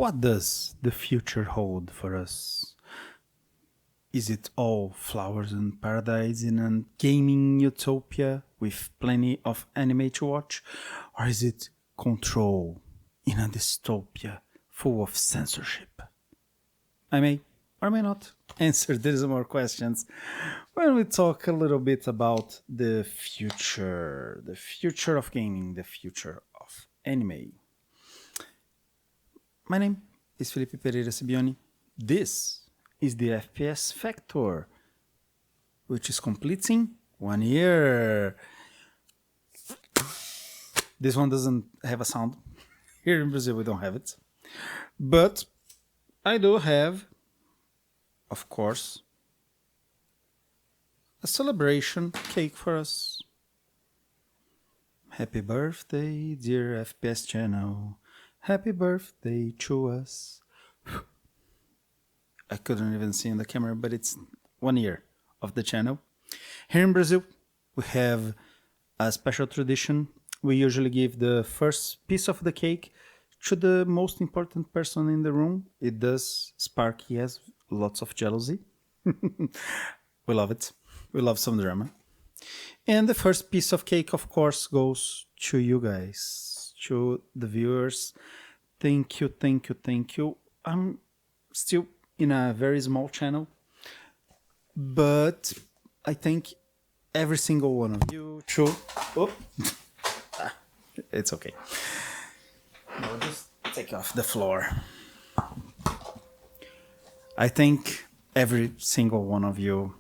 What does the future hold for us? Is it all flowers and paradise in a gaming utopia with plenty of anime to watch? Or is it control in a dystopia full of censorship? I may or may not answer these more questions when we talk a little bit about the future of gaming, the future of anime. My name is Felipe Pereira Sibioni. This is the FPS Factor, which is completing 1 year. This one doesn't have a sound. Here in Brazil we don't have it. But I do have, of course, a celebration cake for us. Happy birthday, dear FPS channel. Happy birthday to us. I couldn't even see in the camera, but it's 1 year of the channel. Here in Brazil, we have a special tradition. We usually give the first piece of the cake to the most important person in the room. It does spark, yes, lots of jealousy. We love it. We love some drama. And the first piece of cake, of course, goes to you guys, to the viewers. Thank you, thank you, thank you. I'm still in a very small channel, but I thank every single one of you. It's okay. I'll just take off the floor. I thank every single one of you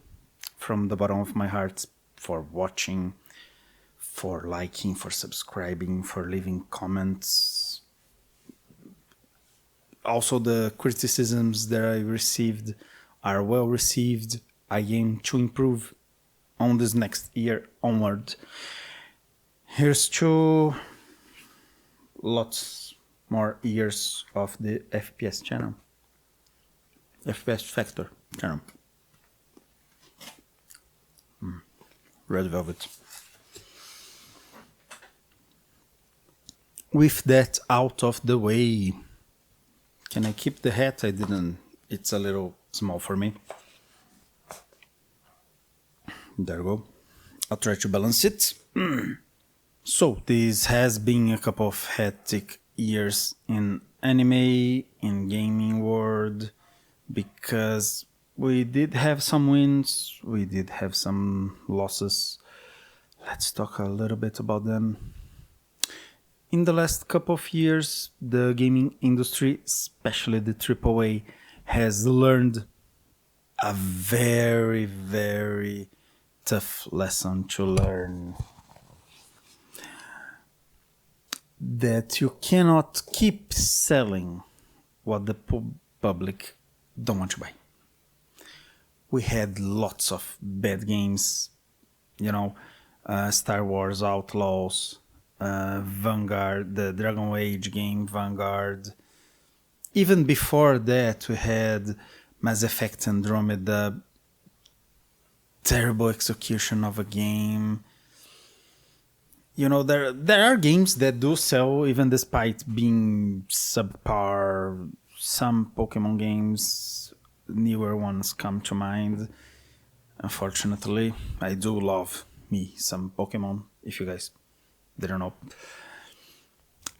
from the bottom of my heart for watching, for liking, for subscribing, for leaving comments. Also, the criticisms that I received are well received. I aim to improve on this next year onward. Here's to lots more years of the FPS channel. FPS Factor channel. Red Velvet. With that out of the way, can I keep the hat? I didn't. It's a little small for me. There we go. I'll try to balance it. So, this has been a couple of hectic years in anime, in gaming world, because we did have some wins, we did have some losses. Let's talk a little bit about them. In the last couple of years, the gaming industry, especially the AAA, has learned a very, very tough lesson to learn. That you cannot keep selling what the public don't want to buy. We had lots of bad games, Star Wars Outlaws, Vanguard, the Dragon Age game Vanguard. Even before that, we had Mass Effect Andromeda, terrible execution of a game. There are games that do sell even despite being subpar. Some Pokemon games, newer ones come to mind. Unfortunately, I do love me some Pokemon, if you guys didn't know.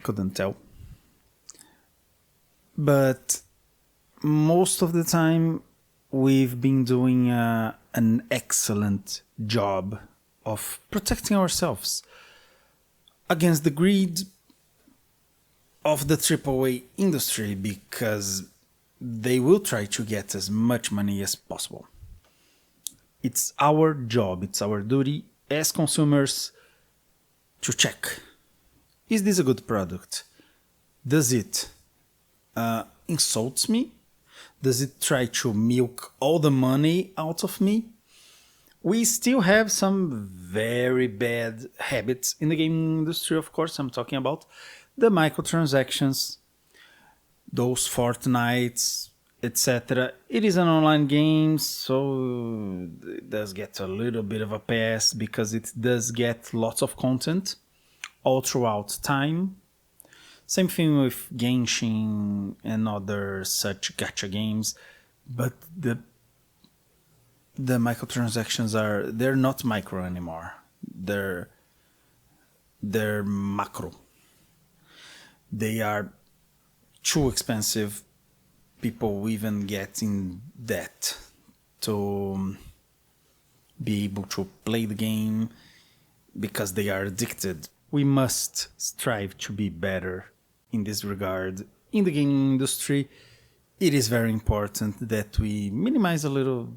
Couldn't tell. But most of the time, we've been doing an excellent job of protecting ourselves against the greed of the AAA industry, because they will try to get as much money as possible. It's our job, it's our duty as consumers to check. Is this a good product? Does it insult me? Does it try to milk all the money out of me? We still have some very bad habits in the gaming industry, of course. I'm talking about the microtransactions, those Fortnites, etc. It is an online game, so it does get a little bit of a pass because it does get lots of content all throughout time. Same thing with Genshin and other such gacha games, but the microtransactions they're not micro anymore. They're macro. They are too expensive. People even get in debt to be able to play the game because they are addicted. We must strive to be better in this regard. In the gaming industry, it is very important that we minimize a little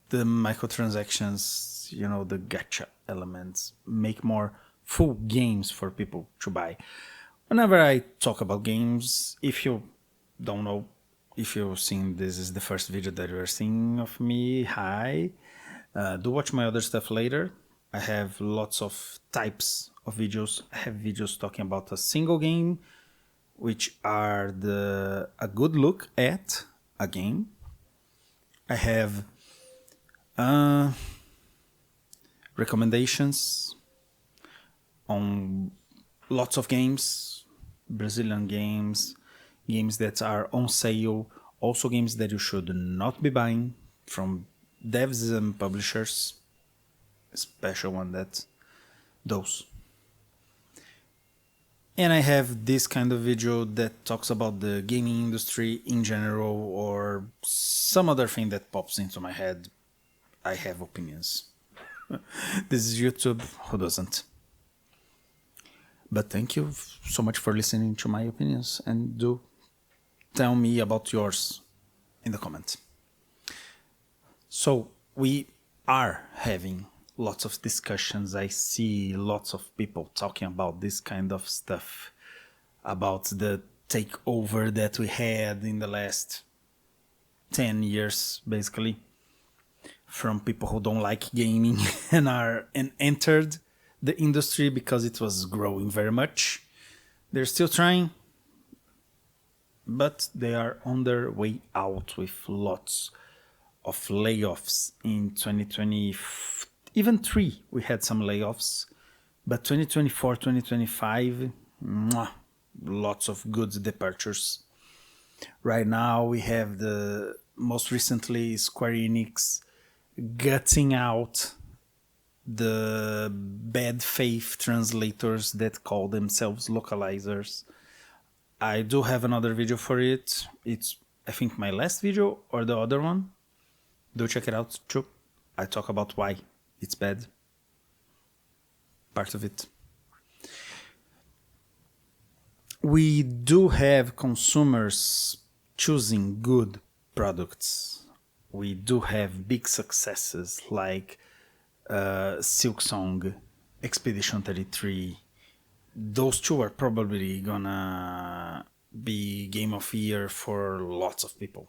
the microtransactions, the gacha elements, make more full games for people to buy. Whenever I talk about games, if you don't know, if you're seeing this is the first video that you're seeing of me, hi. Do watch my other stuff later. I have lots of types of videos. I have videos talking about a single game, which are a good look at a game. I have recommendations on lots of games, Brazilian games, games that are on sale, also games that you should not be buying from devs and publishers, special one that those. And I have this kind of video that talks about the gaming industry in general or some other thing that pops into my head. I have opinions. This is YouTube, who doesn't? But thank you so much for listening to my opinions, and do tell me about yours in the comments. So we are having lots of discussions. I see lots of people talking about this kind of stuff, about the takeover that we had in the last 10 years, basically, from people who don't like gaming and entered the industry because it was growing very much. They're still trying, but they are on their way out with lots of layoffs in 2020. Even 3 we had some layoffs, but 2024, 2025, lots of good departures. Right now we have the most recently Square Enix gutting out the bad faith translators that call themselves localizers. I do have another video for it. It's, I think, my last video or the other one. Do check it out too. I talk about why it's bad. Part of it. We do have consumers choosing good products. We do have big successes like Silksong, Expedition 33. Those 2 are probably gonna be Game of Year for lots of people.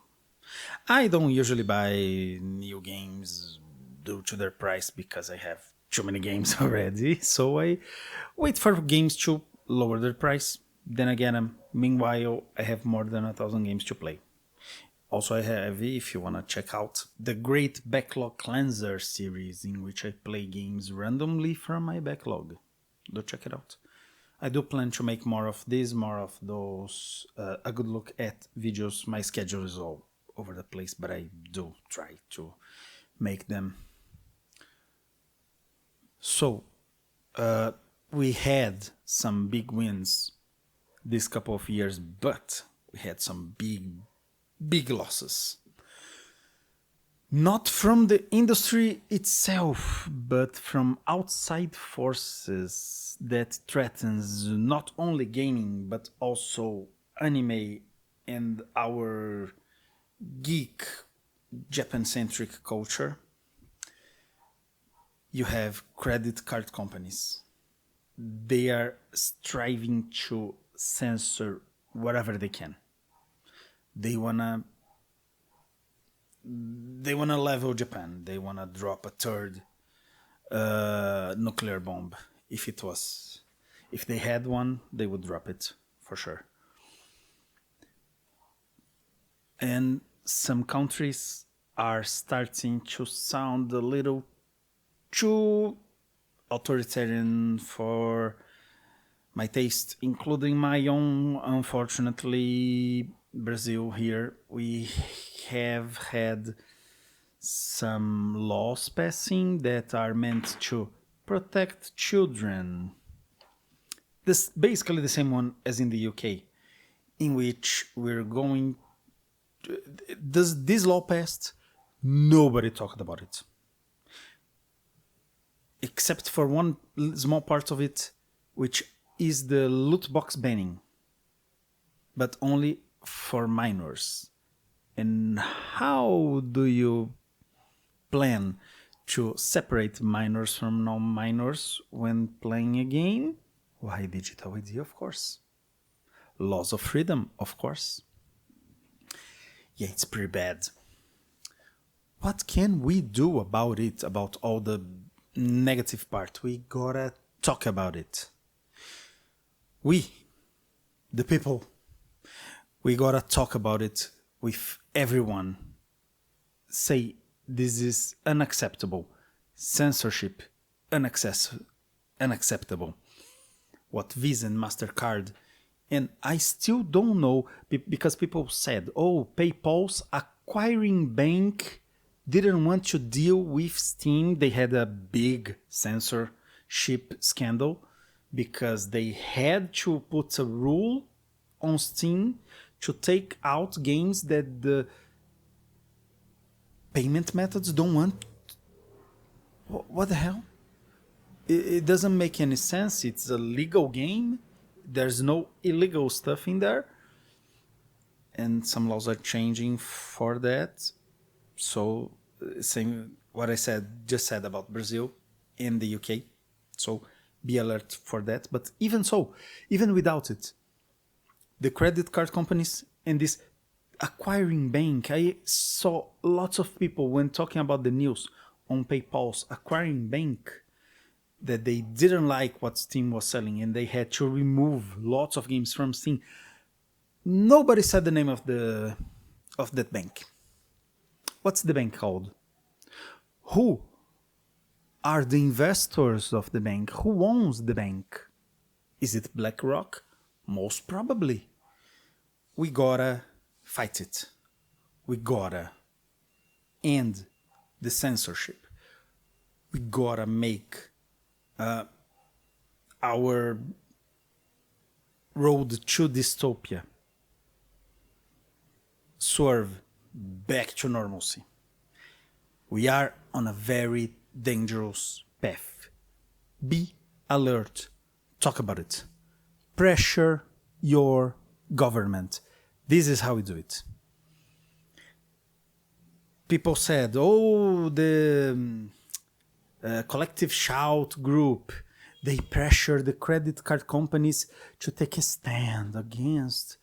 I don't usually buy new games due to their price because I have too many games already, so I wait for games to lower their price. Then again, meanwhile, I have more than 1,000 games to play. Also, I have, if you want to check out, the Great Backlog Cleanser series, in which I play games randomly from my backlog. Do check it out. I do plan to make more of this, more of those, a good look at videos. My schedule is all over the place, but I do try to make them. So, we had some big wins this couple of years, but we had some big losses. Not from the industry itself, but from outside forces that threatens not only gaming, but also anime and our geek Japan-centric culture. You have credit card companies. They are striving to censor whatever they can. They wanna level Japan. They wanna drop a third nuclear bomb. If they had one, they would drop it for sure. And some countries are starting to sound a little too authoritarian for my taste, including my own. Unfortunately, Brazil here, we have had some laws passing that are meant to protect children. This basically the same one as in the UK, in which we're going. Does this law passed? Nobody talked about it, except for one small part of it, which is the loot box banning, but only for minors. And how do you plan to separate minors from non-minors when playing a game? Why, digital ID, of course. Laws of freedom, of course. Yeah, it's pretty bad. What can we do about it, about all the negative part? We gotta talk about it. We, the people, we gotta talk about it with everyone. Say this is unacceptable. Censorship, unacceptable. What Visa and MasterCard. And I still don't know, because people said, oh, PayPal's acquiring bank didn't want to deal with Steam. They had a big censorship scandal because they had to put a rule on Steam to take out games that the payment methods don't want. What the hell? It doesn't make any sense. It's a legal game. There's no illegal stuff in there. And some laws are changing for that. So, same what I just said about Brazil and the UK. So, be alert for that. But even so, even without it, the credit card companies and this acquiring bank, I saw lots of people when talking about the news on PayPal's acquiring bank that they didn't like what Steam was selling and they had to remove lots of games from Steam. Nobody said the name of that bank. What's the bank called? Who are the investors of the bank? Who owns the bank? Is it BlackRock? Most probably. We gotta fight it. We gotta end the censorship. We gotta make our road to dystopia swerve back to normalcy. We are on a very dangerous path. Be alert. Talk about it. Pressure your government. This is how we do it. People said, oh, the collective shout group, they pressure the credit card companies to take a stand against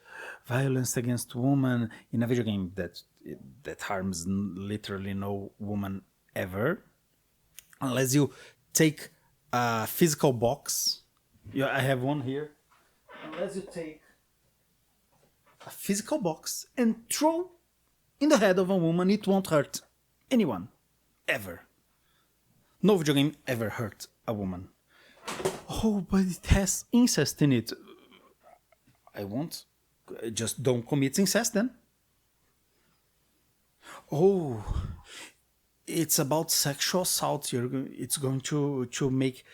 violence against women in a video game that harms literally no woman ever, unless you take a physical box. Yeah, I have one here. Unless you take a physical box and throw in the head of a woman, it won't hurt anyone ever. No video game ever hurt a woman. Oh, but it has incest in it. I won't. Just don't commit incest then. Oh, it's about sexual assault. It's going to make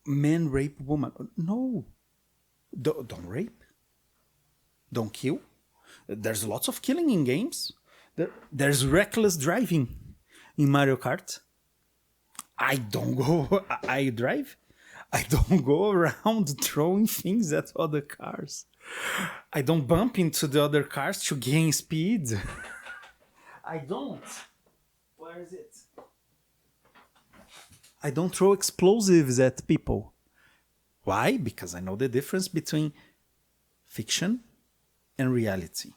men rape women. No, don't rape. Don't kill. There's lots of killing in games. There's reckless driving in Mario Kart. I drive. I don't go around throwing things at other cars. I don't bump into the other cars to gain speed. I don't. Where is it? I don't throw explosives at people. Why? Because I know the difference between fiction and reality.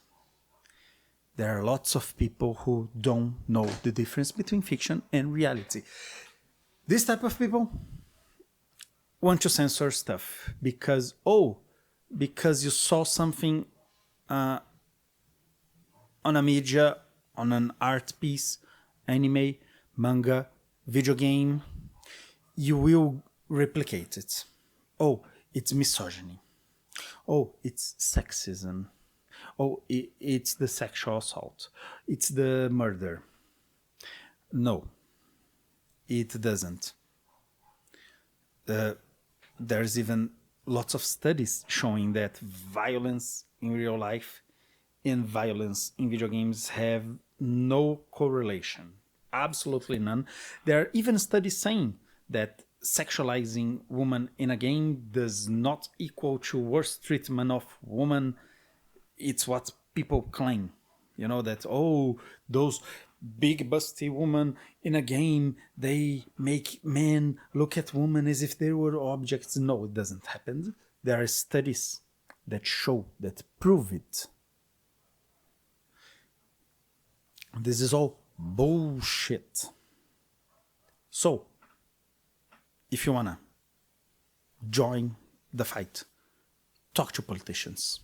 There are lots of people who don't know the difference between fiction and reality. This type of people want to censor stuff because you saw something on a media, on an art piece, anime, manga, video game, you will replicate it. Oh, it's misogyny. Oh, it's sexism. Oh, it's the sexual assault. It's the murder. No, it doesn't. There's even lots of studies showing that violence in real life and violence in video games have no correlation. Absolutely none. There are even studies saying that sexualizing women in a game does not equal to worse treatment of women. It's what people claim. You know, that, oh, those big busty women in a game, they make men look at women as if they were objects. No, it doesn't happen. There are studies that show, that prove it. This is all bullshit. So, if you wanna join the fight, talk to politicians.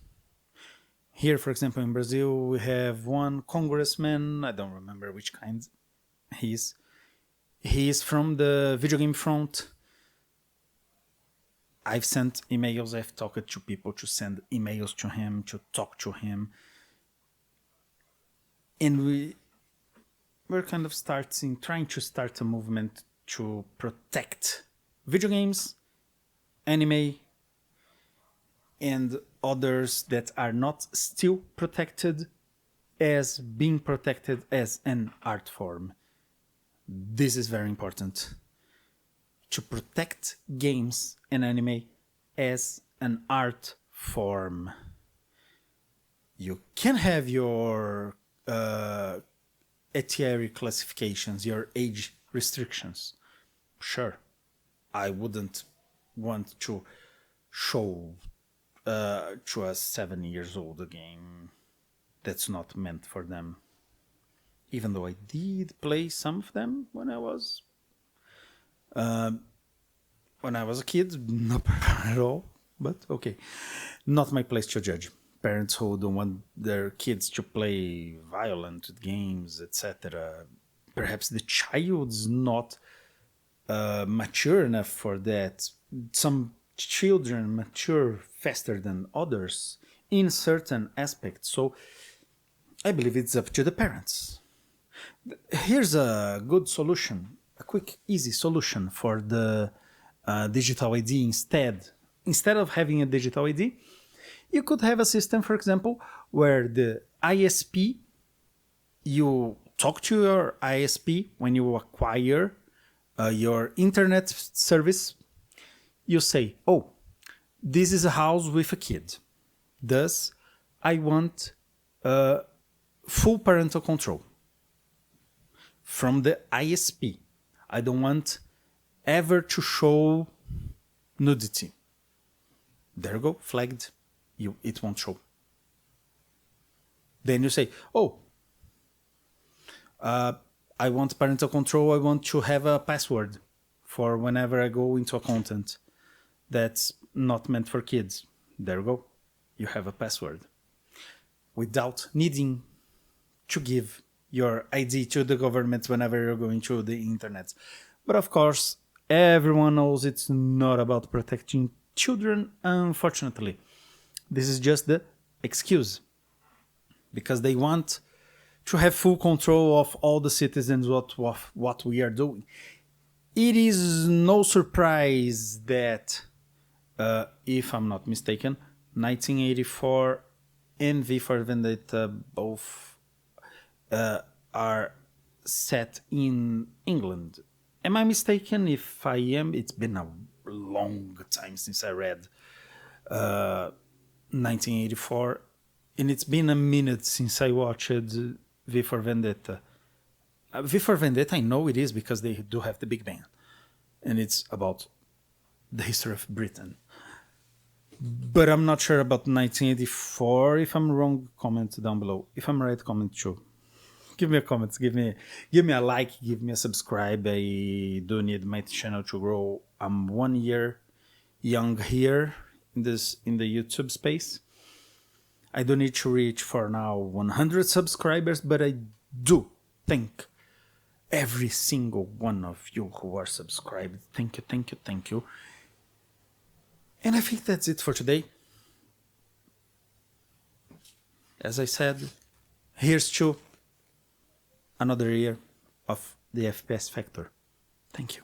Here, for example, in Brazil, we have one congressman, I don't remember which kind he is. He is from the video game front. I've sent emails, I've talked to people to send emails to him, to talk to him. And we're kind of trying to start a movement to protect video games, anime, and others that are not still protected as being protected as an art form. This is very important. To protect games and anime as an art form. You can have your etiary classifications, your age restrictions. Sure, I wouldn't want to show to a 7 years old a game that's not meant for them. Even though I did play some of them when I was a kid, not at all. But okay, not my place to judge. Parents who don't want their kids to play violent games, etc. Perhaps the child's not mature enough for that. Some children mature faster than others in certain aspects. So I believe it's up to the parents. Here's a good solution, a quick, easy solution for the digital ID instead. Instead of having a digital ID, you could have a system, for example, where the ISP, you talk to your ISP when you acquire your internet service. You say, oh, this is a house with a kid. Thus, I want full parental control from the ISP. I don't want ever to show nudity. There you go, flagged. It won't show. Then you say, oh, I want parental control. I want to have a password for whenever I go into a content that's not meant for kids. There you go. You have a password without needing to give your ID to the government whenever you're going through the internet. But of course, everyone knows it's not about protecting children, unfortunately. This is just the excuse. Because they want to have full control of all the citizens of what we are doing. It is no surprise that, if I'm not mistaken, 1984 and V for Vendetta both are set in England. Am I mistaken? If I am, it's been a long time since I read 1984, and it's been a minute since I watched V for Vendetta. V for Vendetta, I know it is because they do have the Big Bang, and it's about the history of Britain. But I'm not sure about 1984. If I'm wrong, comment down below. If I'm right, comment too. Give me a comment. Give me a like. Give me a subscribe. I do need my channel to grow. I'm 1 year young here in the YouTube space. I don't need to reach for now 100 subscribers, but I do thank every single one of you who are subscribed. Thank you, thank you, thank you. And I think that's it for today. As I said, here's to another year of the FPS Factor. Thank you.